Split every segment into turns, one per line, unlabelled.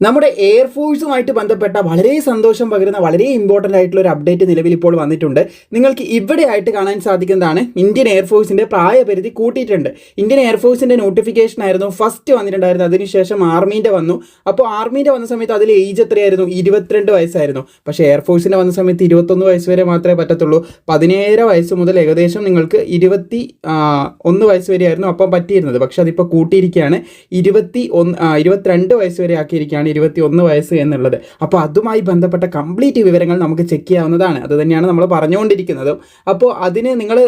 നമ്മുടെ എയർഫോഴ്സുമായിട്ട് ബന്ധപ്പെട്ട വളരെ സന്തോഷം പകരുന്ന വളരെ ഇമ്പോർട്ടൻ്റ് ആയിട്ടുള്ള ഒരു അപ്ഡേറ്റ് നിലവിൽ ഇപ്പോൾ വന്നിട്ടുണ്ട്. നിങ്ങൾക്ക് ഇവിടെ ആയിട്ട് കാണാൻ സാധിക്കുന്നതാണ് ഇന്ത്യൻ എയർഫോഴ്സിൻ്റെ പ്രായപരിധി കൂട്ടിയിട്ടുണ്ട്. ഇന്ത്യൻ എയർഫോഴ്സിൻ്റെ നോട്ടിഫിക്കേഷൻ ആയിരുന്നു ഫസ്റ്റ് വന്നിട്ടുണ്ടായിരുന്നു. അതിനുശേഷം ആർമീൻ്റെ വന്നു. അപ്പോൾ ആർമീൻ്റെ വന്ന സമയത്ത് അതിൽ ഏജ് എത്രയായിരുന്നു? 22 വയസ്സായിരുന്നു. പക്ഷേ എയർഫോഴ്സിൻ്റെ വന്ന സമയത്ത് 21 വയസ്സ് വരെ മാത്രമേ പറ്റത്തുള്ളൂ. 17 വയസ്സ് മുതൽ ഏകദേശം നിങ്ങൾക്ക് 21 വയസ്സ് വരെയായിരുന്നു അപ്പം പറ്റിയിരുന്നത്. പക്ഷേ അതിപ്പോൾ കൂട്ടിയിരിക്കുകയാണ്. 22 വയസ്സ് വരെ ആക്കിയിരിക്കുകയാണ് 21 വയസ്സ് എന്നുള്ളത്. അപ്പോൾ അതുമായി ബന്ധപ്പെട്ട കംപ്ലീറ്റ് വിവരങ്ങൾ നമുക്ക് ചെക്ക് ചെയ്യാവുന്നതാണ്. അത് തന്നെയാണ് നമ്മൾ പറഞ്ഞുകൊണ്ടിരിക്കുന്നതും. അപ്പോൾ അതിന് നിങ്ങൾ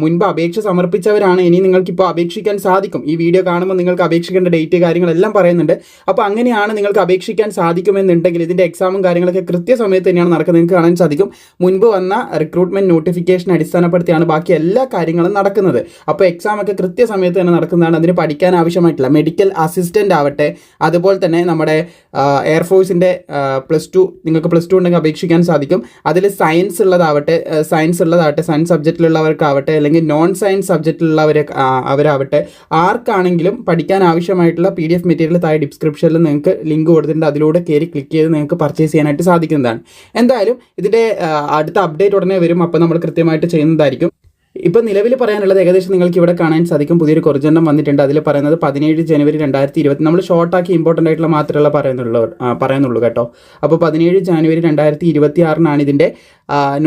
മുൻപ് അപേക്ഷ സമർപ്പിച്ചവരാണ്. ഇനി നിങ്ങൾക്കിപ്പോൾ അപേക്ഷിക്കാൻ സാധിക്കും. ഈ വീഡിയോ കാണുമ്പോൾ നിങ്ങൾക്ക് അപേക്ഷിക്കേണ്ട ഡേറ്റ് കാര്യങ്ങളെല്ലാം പറയുന്നുണ്ട്. അപ്പോൾ അങ്ങനെയാണ് നിങ്ങൾക്ക് അപേക്ഷിക്കാൻ സാധിക്കുമെന്നുണ്ടെങ്കിൽ ഇതിൻ്റെ എക്സാമും കാര്യങ്ങളൊക്കെ കൃത്യസമയത്ത് തന്നെയാണ് നടക്കുന്നത്. നിങ്ങൾക്ക് കാണാൻ സാധിക്കും മുൻപ് വന്ന റിക്രൂട്ട്മെൻറ്റ് നോട്ടിഫിക്കേഷൻ അടിസ്ഥാനപ്പെടുത്തിയാണ് ബാക്കി എല്ലാ കാര്യങ്ങളും നടക്കുന്നത്. അപ്പോൾ എക്സാമൊക്കെ കൃത്യസമയത്ത് തന്നെ നടക്കുന്നതാണ്. അതിന് പഠിക്കാൻ ആവശ്യമായിട്ടുള്ള മെഡിക്കൽ അസിസ്റ്റൻ്റ് ആവട്ടെ, അതുപോലെ തന്നെ നമ്മുടെ എയർഫോഴ്സിൻ്റെ +2 നിങ്ങൾക്ക് +2 ഉണ്ടെങ്കിൽ അപേക്ഷിക്കാൻ സാധിക്കും. അതിൽ സയൻസ് ഉള്ളതാവട്ടെ, സയൻസ് സബ്ജക്റ്റിലുള്ളവർക്കാവട്ടെ, അല്ലെങ്കിൽ നോൺ സയൻസ് അവരാവട്ടെ, ആർക്കാണെങ്കിലും പഠിക്കാൻ ആവശ്യമായിട്ടുള്ള PDF മെറ്റീരിയൽ താഴെ ഡിസ്ക്രിപ്ഷനിൽ നിങ്ങൾക്ക് ലിങ്ക് കൊടുത്തിട്ടുണ്ട്. അതിലൂടെ കയറി ക്ലിക്ക് ചെയ്ത് നിങ്ങൾക്ക് പർച്ചേസ് ചെയ്യാനായിട്ട് സാധിക്കുന്നതാണ്. എന്തായാലും ഇതിൻ്റെ അടുത്ത അപ്ഡേറ്റ് ഉടനെ വരും. അപ്പോൾ നമ്മൾ കൃത്യമായിട്ട് ചെയ്യുന്നതായിരിക്കും. ഇപ്പോൾ നിലവിൽ പറയാനുള്ളത് ഏകദേശം നിങ്ങൾക്ക് ഇവിടെ കാണാൻ സാധിക്കും. പുതിയൊരു കൊറിജൻഡം വന്നിട്ടുണ്ട്. അതിൽ പറയുന്നത് 17 ജനുവരി 2020. നമ്മൾ ഷോർട്ടാക്കി ഇമ്പോർട്ടൻ്റ് ആയിട്ടുള്ള മാത്രമല്ല പറയുന്നുള്ളൂ കേട്ടോ. അപ്പോൾ 17 ജനുവരി 2026 ഇതിൻ്റെ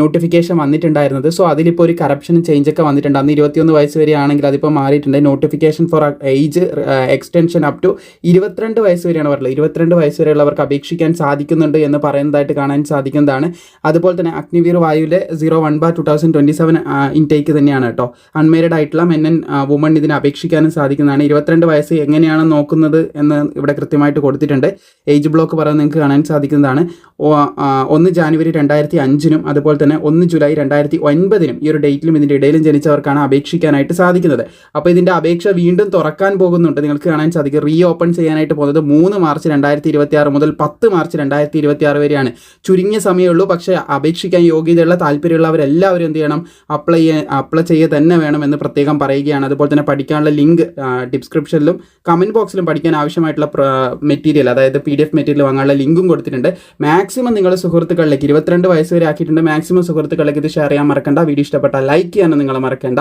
നോട്ടിഫിക്കേഷൻ വന്നിട്ടുണ്ടായിരുന്നത്. സോ അതിലിപ്പോൾ ഒരു കറപ്ഷൻ ചേഞ്ചൊക്കെ വന്നിട്ടുണ്ട്. അന്ന് 21 വയസ്സ് വരെ ആണെങ്കിൽ അതിപ്പോൾ മാറിയിട്ടുണ്ട്. Notification for age extension up to 22 വയസ്സ് വരെയാണ് പറയുന്നത്. 22 വയസ്സ് വരെയുള്ളവർക്ക് അപേക്ഷിക്കാൻ സാധിക്കുന്നുണ്ട് എന്ന് പറയുന്നതായിട്ട് കാണാൻ സാധിക്കുന്നതാണ്. അതുപോലെ തന്നെ അഗ്നിവീർ വായുവിലെ 01/2027 ഇൻടേക്ക് തന്നെയാണ് കേട്ടോ. അൺമാരീഡ് ആയിട്ടുള്ള മെൻ ആൻഡ് വുമൺ ഇതിന് അപേക്ഷിക്കാനും സാധിക്കുന്നതാണ്. 22 വയസ്സ് എങ്ങനെയാണ് നോക്കുന്നത് എന്ന് ഇവിടെ കൃത്യമായിട്ട് കൊടുത്തിട്ടുണ്ട്. ഏജ് ബ്ലോക്ക് പറയുന്നത് നിങ്ങൾക്ക് കാണാൻ സാധിക്കുന്നതാണ്. 1 ജാനുവരി 2005 അതുപോലെ തന്നെ 1 ജൂലൈ 2009 ഈ ഒരു ഡേറ്റിലും ഇതിൻ്റെ ഇടയിലും ജനിച്ചവർക്കാണ് അപേക്ഷിക്കാനായിട്ട് സാധിക്കുന്നത്. അപ്പോൾ ഇതിൻ്റെ അപേക്ഷ വീണ്ടും തുറക്കാൻ പോകുന്നുണ്ട്. നിങ്ങൾക്ക് കാണാൻ സാധിക്കും റീ ഓപ്പൺ ചെയ്യാനായിട്ട് പോകുന്നത് 3 മാർച്ച് 2026 മുതൽ 10 മാർച്ച് 2026 വരെയാണ്. ചുരുങ്ങിയ സമയമുള്ളൂ. പക്ഷേ അപേക്ഷിക്കാൻ യോഗ്യതയുള്ള താല്പര്യമുള്ളവരെല്ലാവരും എന്ത് ചെയ്യണം? അപ്ലൈ ചെയ്യുക തന്നെ വേണമെന്ന് പ്രത്യേകം പറയുകയാണ്. അതുപോലെ തന്നെ പഠിക്കാനുള്ള ലിങ്ക് ഡിസ്ക്രിപ്ഷനിലും കമൻറ്റ് ബോക്സിലും പഠിക്കാൻ ആവശ്യമായിട്ടുള്ള മെറ്റീരിയൽ, അതായത് PDF മെറ്റീരിയൽ വാങ്ങാനുള്ള ലിങ്കും കൊടുത്തിട്ടുണ്ട്. മാക്സിമം നിങ്ങളുടെ സുഹൃത്തുക്കളിലേക്ക് 22 വയസ്സ് വരെ ആക്കിയിട്ടുണ്ട്. മാക്സിമം സുഹൃത്തുക്കളിലേക്ക് ഇത് ഷെയർ ചെയ്യാൻ മറക്കണ്ട. വീഡിയോ ഇഷ്ടപ്പെട്ടാൽ ലൈക്ക് ചെയ്യാനും നിങ്ങൾ മറക്കണ്ട.